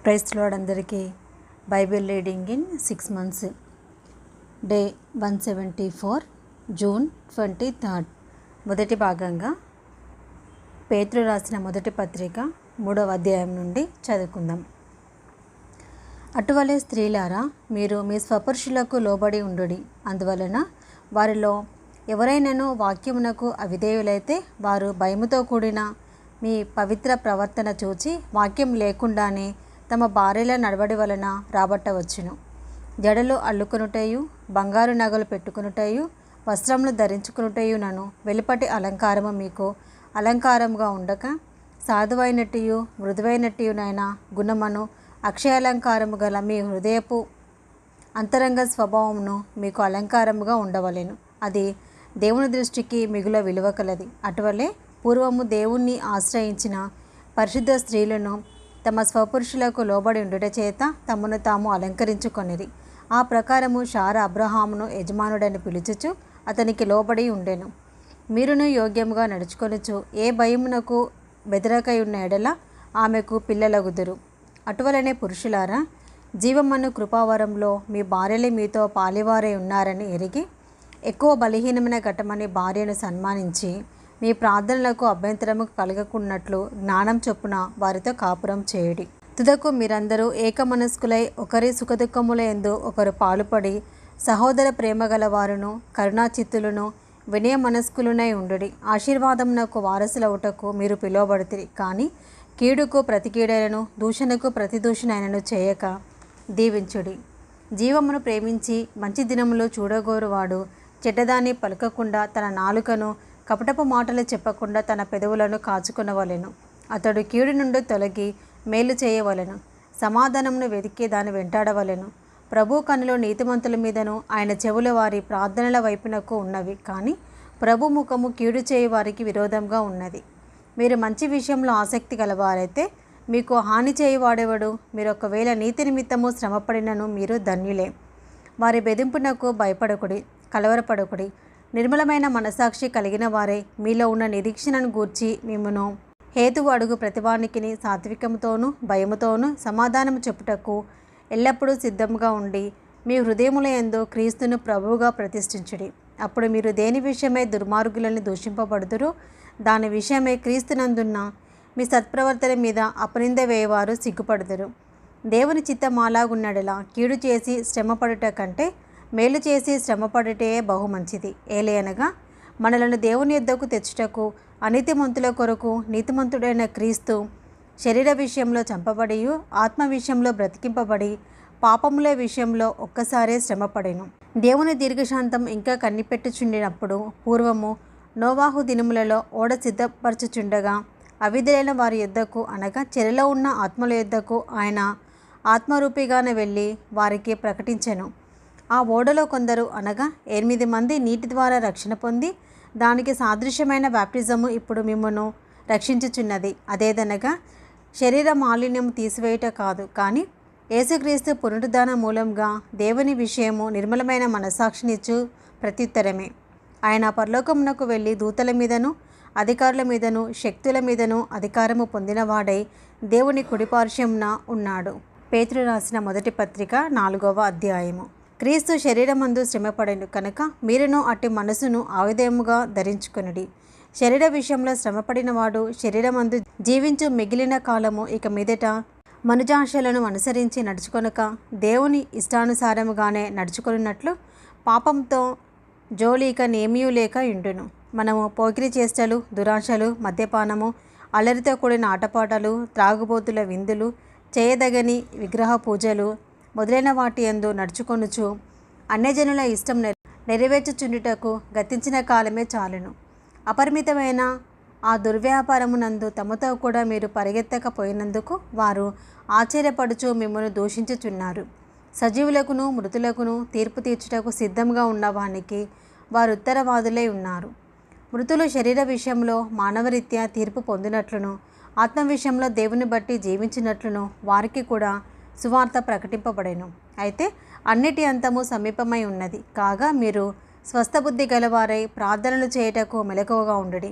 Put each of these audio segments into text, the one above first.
Praise lord అందరికీ Bible reading in 6 months day 174 June 23 మొదటి భాగంగా పేతురు రాసిన మొదటి పత్రిక 3వ అధ్యాయం నుండి చదువుకుందాం. అటువలే స్త్రీలారా, మీరు మీ స్వపురుషులకు లోబడి ఉండుడి. అందువలన వారిలో ఎవరైనాను వాక్యమునకు అవిధేయులైతే వారు భయముతో కూడిన మీ పవిత్ర ప్రవర్తన చూచి వాక్యం లేకుండానే తమ భార్యల నడవడి వలన రాబట్టవచ్చును. జడలు అల్లుకొనుటయు, బంగారు నగలు పెట్టుకొనుటయు, వస్త్రములు ధరించుకొనుటయునను వెలుపటి అలంకారము మీకు అలంకారముగా ఉండక, సాధువైనట్టు మృదువైనట్టునైన గుణమును అక్షయాలంకారము గల మీ హృదయపు అంతరంగ స్వభావమును మీకు అలంకారముగా ఉండవలెను. అది దేవుని దృష్టికి మిగుల విలువ కలది. అటువలే పూర్వము దేవుణ్ణి ఆశ్రయించిన పరిశుద్ధ స్త్రీలను తమ స్వపురుషులకు లోబడి ఉండుట చేత తమను తాము అలంకరించుకొనిరి. ఆ ప్రకారము శారా అబ్రహామును యజమానుడని పిలుచుచు అతనికి లోబడి ఉండెను. మీరును యోగ్యముగా నడుచుకొనుచు ఏ భయమునకు బెదరకై ఉన్న ఎడల ఆమెకు పిల్లలగుదురు. అటువలనే పురుషులారా, జీవమను కృపావరంలో మీ భార్యలే మీతో పాలివారై ఉన్నారని ఎరిగి ఎక్కువ బలహీనమైన ఘటమని భార్యను సన్మానించి మీ ప్రార్థనలకు అభ్యంతరము కలగకున్నట్లు జ్ఞానం చొప్పున వారితో కాపురం చేయుడి. తుదకు మీరందరూ ఏకమనస్కులై ఒకరి సుఖదుఖముల యందు ఒకరు పాలుపడి సహోదర ప్రేమ గల వారును కరుణాచిత్తులను వినయ మనస్కులునై ఉండుడి. ఆశీర్వాదమునకు వారసులవుటకు మీరు పిలువబడుతుంది. కానీ కీడుకు ప్రతి కీడైనను దూషణకు ప్రతి దూషణైనను చేయక దీవించుడి. జీవమును ప్రేమించి మంచి దినములు చూడగోరువాడు చెడ్డదాన్ని పలకకుండా తన నాలుకను, కపటపు మాటలు చెప్పకుండా తన పెదవులను కాచుకొనవలెను. అతడు కీడు నుండి తొలగి మేలు చేయవలెను. సమాధానమును వెతికి దాన్ని వెంటాడవలెను. ప్రభు కన్నులు నీతిమంతుల మీదను ఆయన చెవుల వారి ప్రార్థనల వైపునకు ఉన్నవి. కానీ ప్రభు ముఖము కీడు చేయి వారికి విరోధంగా ఉన్నది. మీరు మంచి విషయంలో ఆసక్తి గలవారైతే మీకు హాని చేయువాడెవడు? మీరు ఒకవేళ నీతి నిమిత్తము శ్రమపడినను మీరు ధన్యులే. వారి బెదింపునకు భయపడకుడి, కలవరపడకుడి. నిర్మలమైన మనసాక్షి కలిగిన వారే మీలో ఉన్న నిరీక్షణను గూర్చి మిమ్మును హేతువు అడుగు ప్రతివానికిని సాత్వికముతోనూ భయముతోనూ సమాధానము చెప్పుటకు ఎల్లప్పుడూ సిద్ధముగా ఉండి మీ హృదయముల యందు క్రీస్తును ప్రభువుగా ప్రతిష్ఠించుడి. అప్పుడు మీరు దేని విషయమై దుర్మార్గులను దూషింపబడుదురో దాని విషయమై క్రీస్తునందున్న మీ సత్ప్రవర్తన మీద అపనింద వేయవారు సిగ్గుపడుదురు. దేవుని చిత్తం అలాగున్నడలా కీడు చేసి శ్రమపడుట కంటే మేలు చేసి శ్రమపడుటే బహు మంచిది. ఏలయనగా మనలను దేవుని యొద్దకు తెచ్చుటకు అనీతిమంతుల కొరకు నీతిమంతుడైన క్రీస్తు శరీర విషయంలో చంపబడియు ఆత్మ విషయంలో బ్రతికింపబడి పాపముల విషయంలో ఒక్కసారే శ్రమపడెను. దేవుని దీర్ఘశాంతం ఇంకా కనిపెట్టుచుండినప్పుడు పూర్వము నోవాహు దినములలో ఓడ సిద్ధపరచుచుండగా అవిధులైన వారి యొద్దకు అనగా చెరలో ఉన్న ఆత్మల యొద్దకు ఆయన ఆత్మరూపిగానే వెళ్ళి వారికి ప్రకటించెను. ఆ ఓడలో కొందరు అనగా 8 మంది నీటి ద్వారా రక్షణ పొంది దానికి సాదృశ్యమైన బాప్టిజము ఇప్పుడు మిమ్మును రక్షించుచున్నది. అదేదనగా శరీర మాలిన్యం తీసివేయుట కాదు, కానీ యేసుక్రీస్తు పునరుద్ధాన మూలంగా దేవుని విషయము నిర్మలమైన మనసాక్షినిచ్చు ప్రత్యుత్తరమే. ఆయన పరలోకమునకు వెళ్ళి దూతల మీదను అధికారుల మీదను శక్తుల మీదను అధికారము పొందినవాడై దేవుని కుడిపార్శ్వమున ఉన్నాడు. పేతురు రాసిన మొదటి పత్రిక 4వ అధ్యాయము. క్రీస్తు శరీరమందు శ్రమపడెను కనుక మీరును అట్టి మనసును ఆయుధముగా ధరించుకొనుడి. శరీర విషయంలో శ్రమపడిన వాడు శరీరమందు జీవించు మిగిలిన కాలము ఇక మీదట మనుజాశలను అనుసరించి నడుచుకొనక దేవుని ఇష్టానుసారముగానే నడుచుకొనున్నట్లు పాపంతో జోలిక నేమియూ లేక ఉండును. మనము పోకిరి చేష్టలు, దురాశలు, మద్యపానము, అల్లరితో కూడిన ఆటపాటలు, త్రాగుబోతుల విందులు, చేయదగని విగ్రహ పూజలు మొదలైన వాటి యందు నడుచుకొనుచు అన్యజనుల ఇష్టం నెరవేర్చుచుండుటకు గతించిన కాలమే చాలును. అపరిమితమైన ఆ దుర్వ్యాపారమునందు తమతో కూడా మీరు పరిగెత్తకపోయినందుకు వారు ఆశ్చర్యపడుచు మిమ్మల్ని దూషించుచున్నారు. సజీవులకును మృతులకును తీర్పు తీర్చుటకు సిద్ధంగా ఉన్న వానికి వారు ఉత్తరవాదులై ఉన్నారు. మృతులు శరీర విషయంలో మానవరీత్యా తీర్పు పొందినట్లును ఆత్మ విషయంలో దేవుని బట్టి జీవించినట్లును వారికి కూడా సువార్త ప్రకటింపబడెను. అయితే అన్నిటి అంతము సమీపమై ఉన్నది. కాగా మీరు స్వస్థబుద్ధి గలవారై ప్రార్థనలు చేయుటకు మెలకువగా ఉండుడి.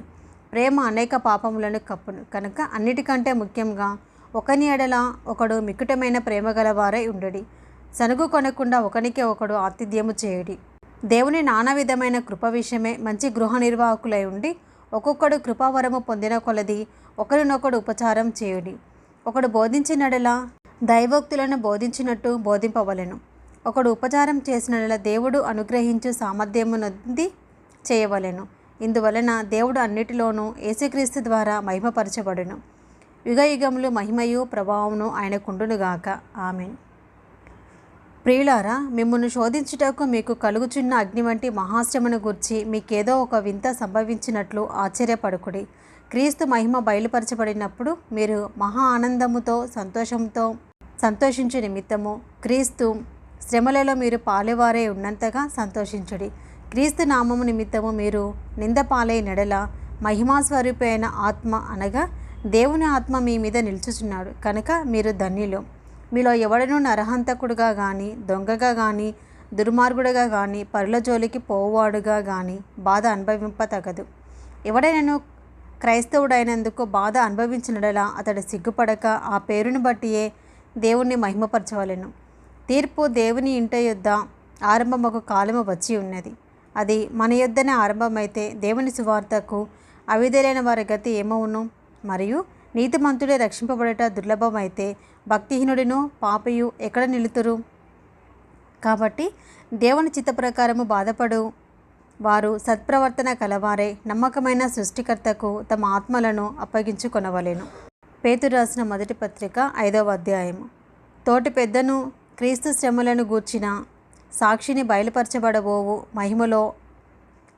ప్రేమ అనేక పాపములను కప్పును కనుక అన్నిటికంటే ముఖ్యంగా ఒకని ఎడల ఒకడు మికుటమైన ప్రేమ గలవారై ఉండుడి. సనుగు కొనకుండా ఒకనికి ఒకడు ఆతిథ్యము చేయుడి. దేవుని నానా విధమైన కృప విషయమే మంచి గృహ నిర్వాహకులై ఉండి, ఒక్కొక్కడు కృపావరము పొందిన కొలది ఒకరినొకడు ఉపచారం చేయుడి. ఒకడు బోధించినడలా దైవోక్తులను బోధించినట్టు బోధింపవలెను. ఒకడు ఉపచారం చేసినడలా దేవుడు అనుగ్రహించు సామర్థ్యమునొంది చేయవలెను. ఇందువలన దేవుడు అన్నిటిలోనూ యేసుక్రీస్తు ద్వారా మహిమపరచబడును. యుగయుగములు మహిమయు ప్రభావమును ఆయనకుండునుగాక. ఆమేన్. ప్రియులారా, మిమ్మును శోధించుటకు మీకు కలుగుచున్న అగ్ని వంటి మహాశ్రమను గూర్చి మీకేదో ఒక వింత సంభవించినట్లు ఆశ్చర్యపడకుడి. క్రీస్తు మహిమ బయలుపరచబడినప్పుడు మీరు మహా ఆనందముతో సంతోషించు నిమిత్తము క్రీస్తు శ్రమలలో మీరు పాలేవారే ఉన్నంతగా సంతోషించుడి. క్రీస్తు నామము నిమిత్తము మీరు నింద పాలై నెడల మహిమాస్వరూపి అయిన ఆత్మ అనగా దేవుని ఆత్మ మీ మీద నిలుచుచున్నాడు కనుక మీరు ధన్యులు. మీలో ఎవడనూ నరహంతకుడుగా కానీ, దొంగగా కానీ, దుర్మార్గుడుగా కానీ, పరుల జోలికి పోవాడుగా కానీ బాధ అనుభవింపతగదు. ఎవడైనను క్రైస్తవుడైనందుకు బాధ అనుభవించినడలా అతడు సిగ్గుపడక ఆ పేరును బట్టియే దేవుణ్ణి మహిమపరచవలెను. తీర్పు దేవుని ఇంట యొద్ద ఆరంభమొక కాలము వచ్చి ఉన్నది. అది మన యొద్దనే ఆరంభమైతే దేవుని సువార్తకు అవిధేయులైన వారి గతి ఏమవును? మరియు నీతిమంతుడే రక్షింపబడట దుర్లభమైతే భక్తిహీనుడిను పాపియు ఎక్కడ నిలుతురు? కాబట్టి దేవుని చిత్త ప్రకారము బాధపడు వారు సత్ప్రవర్తన కలవారే నమ్మకమైన సృష్టికర్తకు తమ ఆత్మలను అప్పగించుకొనవలెను. పేతురు రాసిన మొదటి పత్రిక 5వ అధ్యాయము. తోటి పెద్దను క్రీస్తు శ్రమలను గూర్చిన సాక్షిని బయలుపరచబడబోవు మహిమలో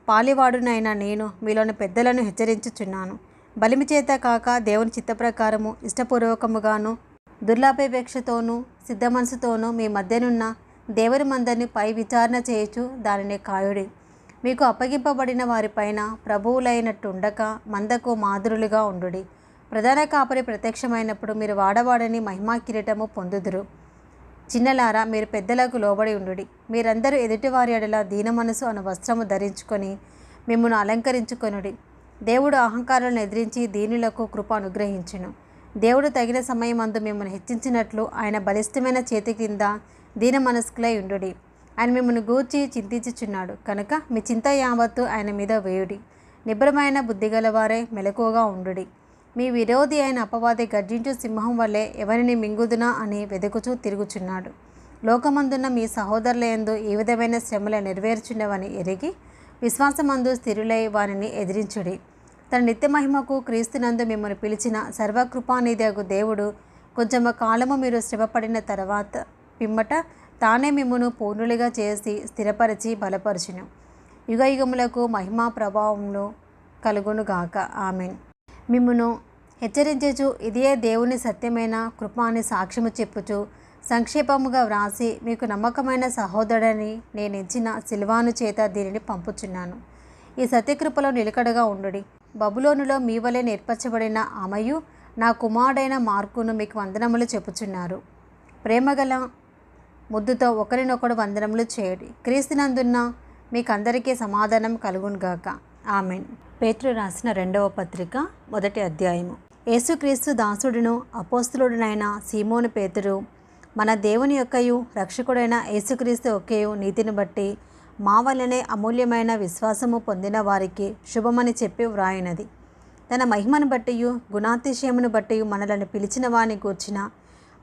పాలివాడునైన నేను మీలోని పెద్దలను హెచ్చరించుచున్నాను. బలిమి చేత కాక దేవుని చిత్త ప్రకారము ఇష్టపూర్వకముగాను దుర్లాభాపేక్షతోనూ సిద్ధ మనసుతోనూ మీ మధ్యనున్న దేవుని మందరిని పై విచారణ చేయుచు దానిని కాయుడి. మీకు అప్పగింపబడిన వారిపైన ప్రభువులైనట్టు ఉండక మందకు మాదిరులుగా ఉండుడి. ప్రధాన కాపరి ప్రత్యక్షమైనప్పుడు మీరు వాడవాడని మహిమా కిరీటము పొందుదురు. చిన్నలారా, మీరు పెద్దలకు లోబడి ఉండుడి. మీరందరూ ఎదుటివారి ఎడల దీన మనసు అను వస్త్రము ధరించుకొని మిమ్మును అలంకరించుకొనుడి. దేవుడు అహంకారాలను ఎదిరించి దీనులకు కృప అనుగ్రహించును. దేవుడు తగిన సమయమందు మిమ్మల్ని హెచ్చించినట్లు ఆయన బలిష్టమైన చేతి కింద దీన మనస్కులై ఉండుడి. ఆయన మిమ్మల్ని గూర్చి చింతించుచున్నాడు కనుక మీ చింత యావత్తు ఆయన మీద వేయుడి. నిబ్రమైన బుద్ధిగలవారే మెలకువగా ఉండుడి. మీ విరోధి అయిన అపవాది గర్జించు సింహం వల్లే ఎవరిని మింగుదునా అని వెదుకుచూ తిరుగుచున్నాడు. లోకమందున్న మీ సహోదరులందు ఏ విధమైన శ్రమలు నెరవేర్చుండవని ఎరిగి విశ్వాసమందు స్థిరులై వారిని ఎదిరించుడి. తన నిత్య మహిమకు క్రీస్తునందు మిమ్మల్ని పిలిచిన సర్వకృపానిధియగు దేవుడు కొంచెము కాలము మీరు శ్రమపడిన తర్వాత పిమ్మట తానే మిమ్మును పూర్ణులుగా చేసి స్థిరపరిచి బలపరచును. యుగయుగములకు మహిమా ప్రభావములు కలుగునుగాక. ఆమెన్. మిమ్మును హెచ్చరించుచు ఇదే దేవుని సత్యమైన కృప అని సాక్ష్యము చెప్పుచు సంక్షేపముగా వ్రాసి మీకు నమ్మకమైన సహోదరుడని నేను ఇచ్చిన సిల్వాను చేత దీనిని పంపుచున్నాను. ఈ సత్యకృపలో నిలకడగా ఉండుడి. బబులోనులో మీ వలె నేర్పరచబడిన ఆమెయు నా కుమారుడైన మార్కును మీకు వందనములు చెప్పుచున్నారు. ప్రేమగల ముద్దుతో ఒకరినొకడు వందనములు చేయడి. క్రీస్తునందున్న మీకందరికీ సమాధానం కలుగునుగాక. ఆమెన్. పేతురు రాసిన 2వ పత్రిక 1వ అధ్యాయము. యేసుక్రీస్తు దాసుడును అపోస్తలుడునైన సీమోను పేతురు మన దేవుని యొక్కయు రక్షకుడైన యేసుక్రీస్తు ఒకేయు నీతిని బట్టి మా వల్లనే అమూల్యమైన విశ్వాసము పొందిన వారికి శుభమని చెప్పి వ్రాయినది. తన మహిమను బట్టియు గుణాతిశయమును బట్టియు మనలను పిలిచిన వాని గూర్చిన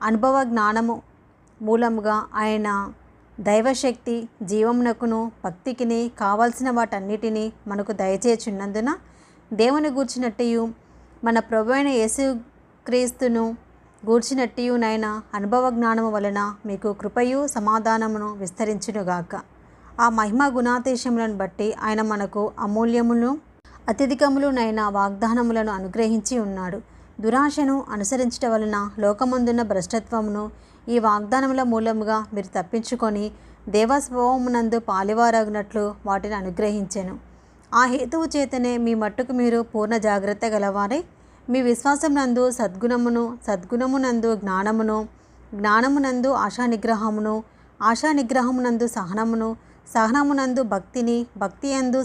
అనుభవ జ్ఞానము మూలముగా ఆయన దైవశక్తి జీవమునకును భక్తికిని కావలసిన వాటన్నిటినీ మనకు దయచేచున్నందున దేవుని గూర్చినట్టియు మన ప్రభువైన యేసుక్రీస్తును గూర్చినట్టియునైనా అనుభవ జ్ఞానము వలన మీకు కృపయు సమాధానమును విస్తరించునుగాక. ఆ మహిమ గుణాతిశయములను బట్టి ఆయన మనకు అమూల్యములు అత్యధికములునైన వాగ్దానములను అనుగ్రహించి ఉన్నాడు. దురాశను అనుసరించట వలన లోకమందున్న భ్రష్టత్వమును ఈ వాగ్దానముల మూలముగా మీరు తప్పించుకొని దేవస్వభావమునందు పాలివారగినట్లు వాటిని అనుగ్రహించెను. ఆ హేతువు చేతనే మీ మట్టుకు మీరు పూర్ణ జాగ్రత్త గలవారై మీ విశ్వాసమునందు సద్గుణమునందు జ్ఞానమునందు ఆశానిగ్రహమునందు సహనమునందు భక్తియందు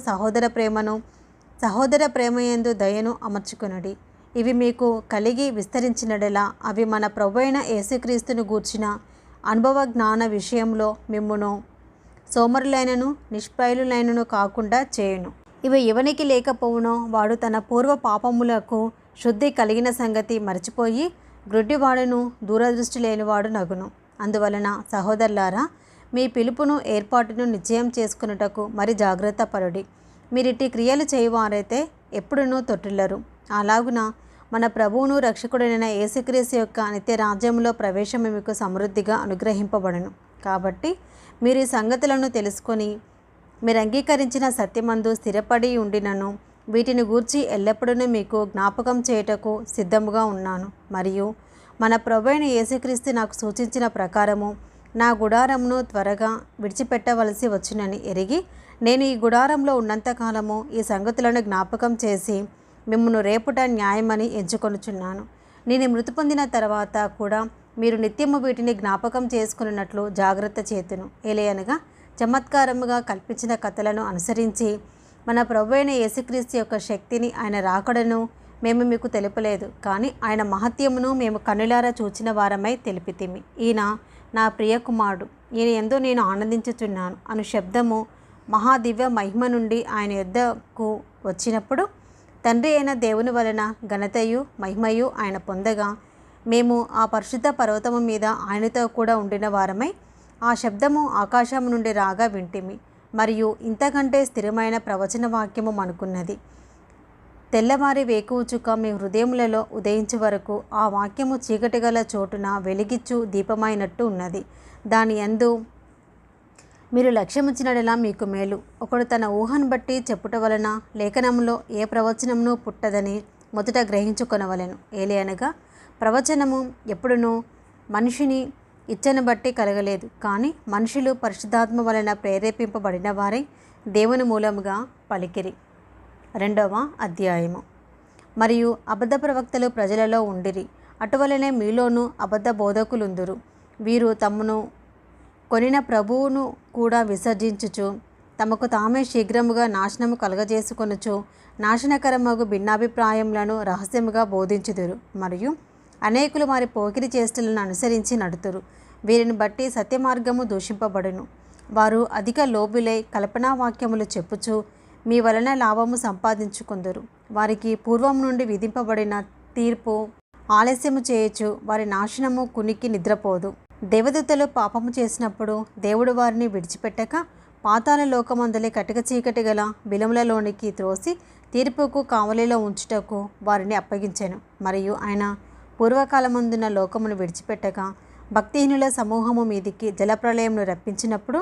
సహోదర ప్రేమయందు దయను అమర్చుకొనుడి. ఇవి మీకు కలిగి విస్తరించినడెలా అవి మన ప్రభువైన యేసుక్రీస్తును గూర్చిన అనుభవ జ్ఞాన విషయంలో మిమ్మును సోమరులైనను నిష్ప్రయులైనను కాకుండా చేయును. ఇవి ఎవనికి లేకపోవునో వాడు తన పూర్వ పాపములకు శుద్ధి కలిగిన సంగతి మరచిపోయి గ్రుడ్డివాడును దూరదృష్టి లేనివాడు నగును. అందువలన సహోదరులారా, మీ పిలుపును ఏర్పాటును నిశ్చయం చేసుకున్నటకు మరి జాగ్రత్త పరుడి. మీరిట్టి క్రియలు చేయువారైతే ఎప్పుడునూ తొట్టిల్లరు. అలాగున మన ప్రభువును రక్షకుడైన యేసుక్రీస్తు యొక్క నిత్య రాజ్యంలో ప్రవేశం మీకు సమృద్ధిగా అనుగ్రహింపబడను. కాబట్టి మీరు ఈ సంగతులను తెలుసుకొని మీరు అంగీకరించిన సత్యమందు స్థిరపడి ఉండినను వీటిని గూర్చి ఎల్లప్పుడూ మీకు జ్ఞాపకం చేయుటకు సిద్ధముగా ఉన్నాను. మరియు మన ప్రభువైన యేసుక్రీస్తు నాకు సూచించిన ప్రకారము నా గుడారమును త్వరగా విడిచిపెట్టవలసి వచ్చునని ఎరిగి నేను ఈ గుడారంలో ఉన్నంతకాలము ఈ సంగతులను జ్ఞాపకం చేసి మిమ్మల్ని రేపుట న్యాయమని ఎంచుకొనుచున్నాను. నేను మృతి పొందిన తర్వాత కూడా మీరు నిత్యము వీటిని జ్ఞాపకం చేసుకున్నట్లు జాగ్రత్త చేతును. ఏలయనగా చమత్కారముగా కల్పించిన కథలను అనుసరించి మన ప్రభువైన యేసుక్రీస్తు యొక్క శక్తిని, ఆయన రాకడను మేము మీకు తెలుపలేదు, కానీ ఆయన మహత్యమును మేము కన్నులారా చూచిన వారమై తెలిపితిమి. ఈయన నా ప్రియ కుమారుడు, ఈయన యందు నేను ఆనందించుచున్నాను అను శబ్దము మహాదివ్య మహిమ నుండి ఆయన యొద్దకు వచ్చినప్పుడు తండ్రి అయిన దేవుని వలన ఘనతయు మహిమయు ఆయన పొందగా మేము ఆ పరిశుద్ధ పర్వతము మీద ఆయనతో కూడా ఉండిన వారమై ఆ శబ్దము ఆకాశము నుండి రాగా వింటిమి. మరియు ఇంతకంటే స్థిరమైన ప్రవచన వాక్యము మనకున్నది. తెల్లవారి వేకువచుక మీ హృదయములలో ఉదయించే వరకు ఆ వాక్యము చీకటి గల చోటున వెలిగిచ్చు దీపమైనట్టు ఉన్నది. దాని యందు మీరు లక్ష్యముచ్చినడలా మీకు మేలు. ఒకడు తన ఊహను బట్టి చెప్పుట వలన లేఖనములో ఏ ప్రవచనమును పుట్టదని మొదట గ్రహించుకొనవలెను. ఏలయనగా ప్రవచనము ఎప్పుడునూ మనిషిని ఇచ్చను బట్టి కలగలేదు, కానీ మనుషులు పరిశుద్ధాత్మ వలన ప్రేరేపింపబడిన వారై దేవుని మూలముగా పలికిరి. 2వ అధ్యాయము. మరియు అబద్ధ ప్రవక్తలు ప్రజలలో ఉండిరి, అటువలనే మీలోనూ అబద్ధ బోధకులుందురు. వీరు తమను కొనిన ప్రభువును కూడా విసర్జించుచు తమకు తామే శీఘ్రముగా నాశనము కలగజేసుకొనుచు నాశనకరమగు భిన్నాభిప్రాయములను రహస్యముగా బోధించుదురు. మరియు అనేకులు వారి పోకిరి చేష్టలను అనుసరించి నడుతురు. వీరిని బట్టి సత్యమార్గము దూషింపబడును. వారు అధిక లోబులై కల్పనా వాక్యములు చెప్పుచు మీ వలన లాభము సంపాదించుకుందురు. వారికి పూర్వం నుండి విధింపబడిన తీర్పు ఆలస్యము చేయొచ్చు, వారి నాశనము కునికి నిద్రపోదు. దేవదూతలు పాపము చేసినప్పుడు దేవుడు వారిని విడిచిపెట్టక పాతాళ లోకమందలి కటిక చీకటి గల బిలములలోనికి త్రోసి తీర్పుకు కావలిలో ఉంచుటకు వారిని అప్పగించెను. మరియు ఆయన పూర్వకాలమందున లోకమును విడిచిపెట్టక భక్తిహీనుల సమూహము మీదికి జలప్రలయమును రప్పించినప్పుడు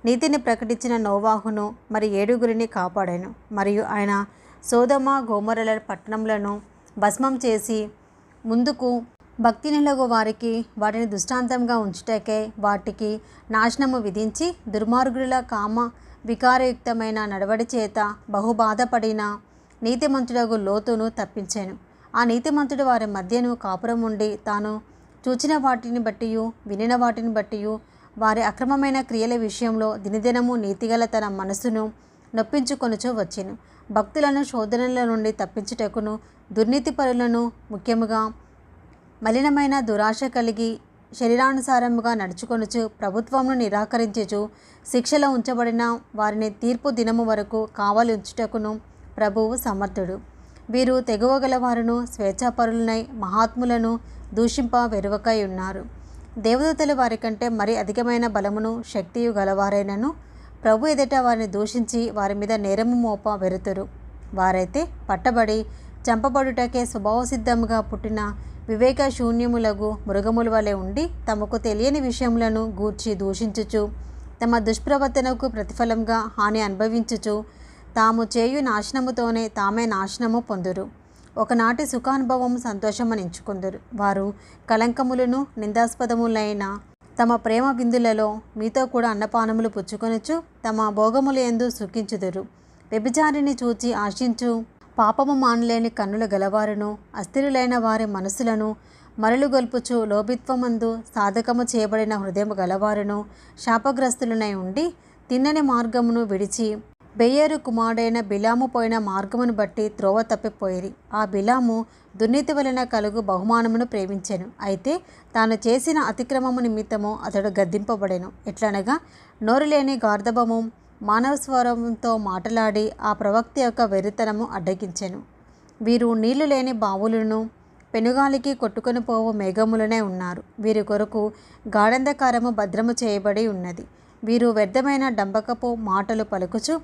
నీతిని ప్రకటించిన నోవాహును మరి 7 కాపాడాను. మరియు ఆయన సోదమ గోమొర్రా పట్టణములను భస్మం చేసి ముందుకు భక్తిహీనులకు వారికి వాటిని దృష్టాంతంగా ఉంచుటకే వాటికి నాశనము విధించి దుర్మార్గుల కామ వికారయుక్తమైన నడవడి చేత బహుబాధపడిన నీతిమంతుడగు లోతును తప్పించాను. ఆ నీతిమంతుడు వారి మధ్యను కాపురం ఉండి తాను చూచిన వాటిని బట్టియు వినిన వాటిని బట్టియు వారి అక్రమమైన క్రియల విషయంలో దినదినము నీతిగల తన మనసును నొప్పించుకొనుచూ వచ్చెను. భక్తులను శోధనల నుండి తప్పించుటకును దుర్నీతి పరులను ముఖ్యముగా మలినమైన దురాశ కలిగి శరీరానుసారముగా నడుచుకొనుచు ప్రభుత్వమును నిరాకరించుచు శిక్షలో ఉంచబడిన వారిని తీర్పు దినము వరకు కావలి ఉంచుటకును ప్రభువు సమర్థుడు. వీరు తెగువగలవారును స్వేచ్ఛాపరులనై మహాత్ములను దూషింప వెరువకై ఉన్నారు. దేవదూతలు వారికంటే మరి అధికమైన బలమును శక్తియు గలవారైనను ప్రభు ఎదుట వారిని దూషించి వారి మీద నేరము మోప వెరుతురు. వారైతే పట్టబడి చంపబడుటకే స్వభావసిద్ధముగా పుట్టిన వివేక శూన్యములగు మృగముల వలె ఉండి తమకు తెలియని విషయములను గూర్చి దూషించుచు తమ దుష్ప్రవర్తనకు ప్రతిఫలంగా హాని అనుభవించుచు తాము చేయు నాశనముతోనే తామే నాశనము పొందురు. ఒకనాటి సుఖానుభవము సంతోషమని ఎంచుకుందరు. వారు కలంకములను నిందాస్పదములైన తమ ప్రేమ బిందులలో మీతో కూడా అన్నపానములు పుచ్చుకొనుచు తమ భోగముల యందు సుఖించుదురు. వ్యభిచారిని చూచి ఆశించు పాపము మానలేని కన్నుల గలవారును అస్థిరులైన వారి మనసులను మరలుగొల్పుచు లోభిత్వమందు సాధకము చేయబడిన హృదయము గలవారును శాపగ్రస్తులనై ఉండి తిన్నని మార్గమును విడిచి బెయేరు కుమారుడైన బిలాము పోయిన మార్గమును బట్టి త్రోవ తప్పిపోయిరి. ఆ బిలాము దుర్నీతి వలన కలుగు బహుమానమును ప్రేమించెను. అయితే తాను చేసిన అతిక్రమము నిమిత్తము అతడు గద్దింపబడెను. ఎట్లనగా నోరు లేని గార్ధబము మానవ స్వరంతో మాటలాడి ఆ ప్రవక్త యొక్క వెర్రితనము అడ్డగించెను. వీరు నీళ్లు లేని బావులను పెనుగాలికి కొట్టుకొని పోవు మేఘములనే ఉన్నారు. వీరి కొరకు గాఢంధకారము భద్రము చేయబడి ఉన్నది. వీరు వ్యర్థమైన డంబకపు మాటలు పలుకుచు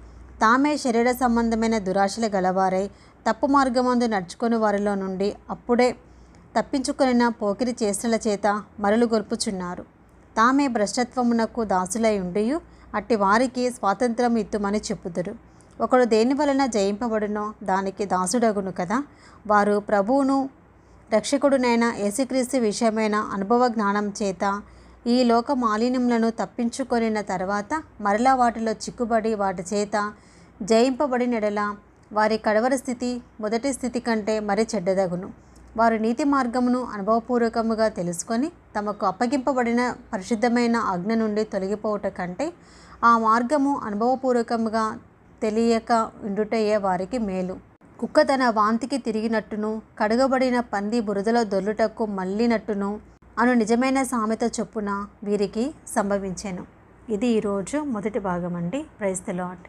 తామే శరీర సంబంధమైన దురాశలు గలవారై తప్పు మార్గమందు నడుచుకొని వారిలో నుండి అప్పుడే తప్పించుకొనిన పోకిరి చేష్టల చేత మరలు గొల్పుచున్నారు. తామే భ్రష్టత్వమునకు దాసులై ఉండియు అట్టి వారికి స్వాతంత్రం ఇత్తుమని చెప్పుదురు. ఒకడు దేని వలన జయింపబడునో దానికి దాసుడగును కదా. వారు ప్రభువును రక్షకుడునైన యేసుక్రీస్తు విషయమైన అనుభవ జ్ఞానం చేత ఈ లోక మాలిన్యములను తప్పించుకొనిన తర్వాత మరలా వాటిలో చిక్కుబడి వాటి చేత జయింపబడినెడల వారి కడవరి స్థితి మొదటి స్థితి కంటే మరి చెడ్డదగును. వారు నీతి మార్గమును అనుభవపూర్వకముగా తెలుసుకొని తమకు అప్పగింపబడిన పరిశుద్ధమైన ఆజ్ఞ నుండి తొలగిపోవుట కంటే ఆ మార్గము అనుభవపూర్వకముగా తెలియక ఉండుటయే వారికి మేలు. కుక్క తన వాంతికి తిరిగినట్టును కడుగబడిన పంది బురదలో దొర్లుటకు మళ్ళినట్టును అను నిజమైన సామెత చొప్పున వీరికి సంభవించెను. ఇది ఈరోజు మొదటి భాగం అండి. Praise the lord.